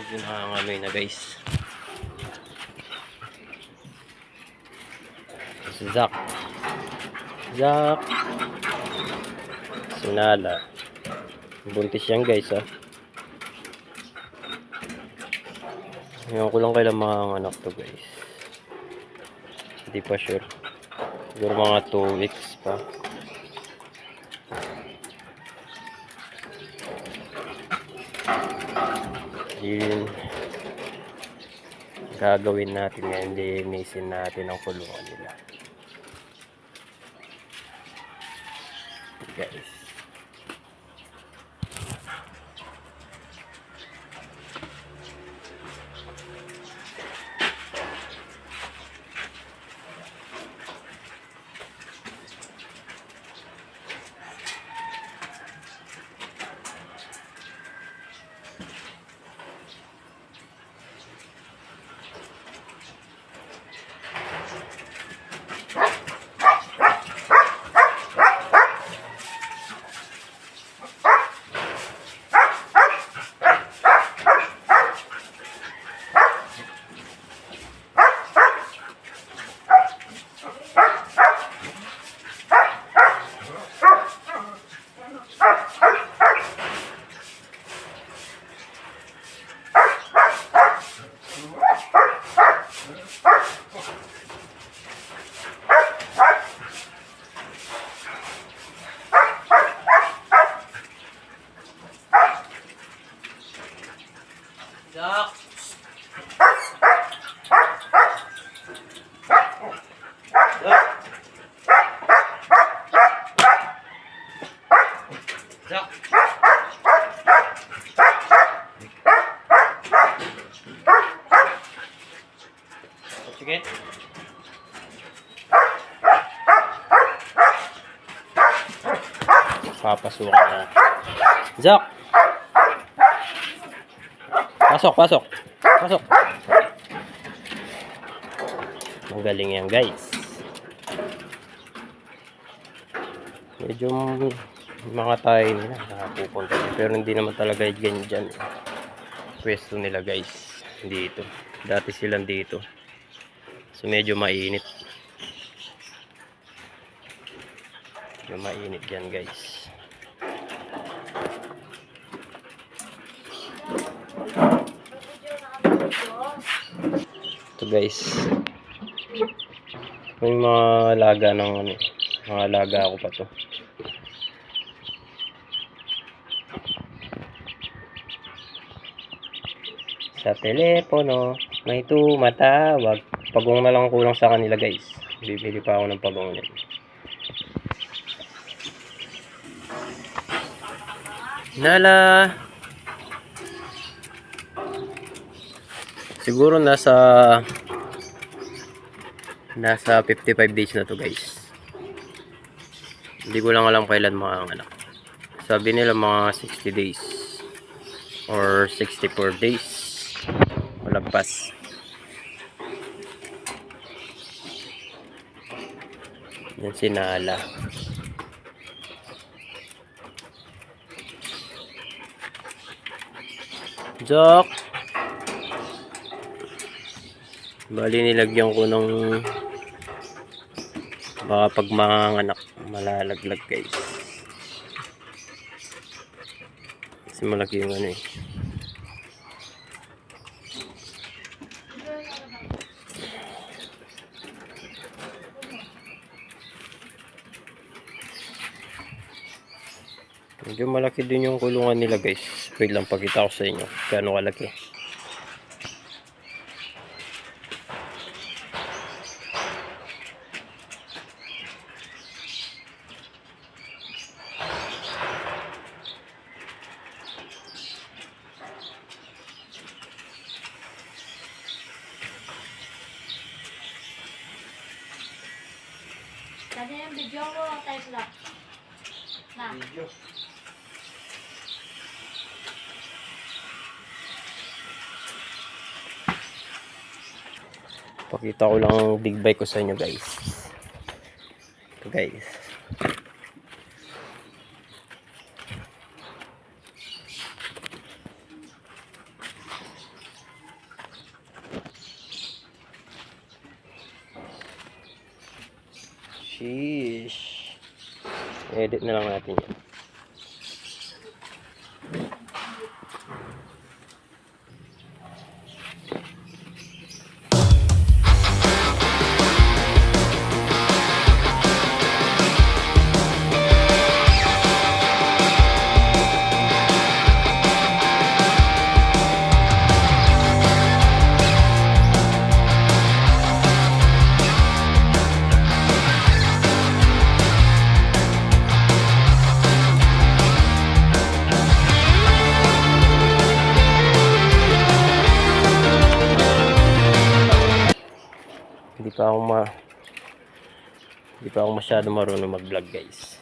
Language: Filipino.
Medyo nangangamoy na guys. Si Zach. Sinala. Buntis yan guys ha. Ngayon ko lang kailan mga anak to guys. Hindi pa sure. Siguro mga 2 weeks pa. Yun. Gagawin natin ngayon. Linisin natin ang kulungan nila. Guys. Zach. Sige. Papasukan na. Zach. Pasok. Magaling yan guys. Medyo mga tayo nila nakapupunta. Pero hindi naman talaga ganyan dyan. Pwesto nila guys. Dito. Dati silang dito. So medyo mainit. Medyo mainit yan guys. Ito guys. May mga alaga ng ano. Mga alaga ako pa to. Sa telepono may tumatawag. Pagong na lang kulang sa kanila guys. Bibili pa ako ng pagong nila. Nala. Siguro nasa 55 days na to guys. Hindi ko lang alam kailan mga anak. Sabi nila mga 60 days or 64 days. Malagpas. Yan si Nala. Jok. Bali nilagyan ko ng baka pag mga anak malalaglag guys. Kasi malaki yung ano eh. Medyo malaki din yung kulungan nila guys. Wait lang pakita ko sa inyo gaano kalaki. Tadi yung video ko, type lang. Na. Video. Pakita ko lang ang big bike ko sa inyo guys. Ito guys. Edit na lang natin yan. Hindi pa ako masyado marunong mag-vlog guys.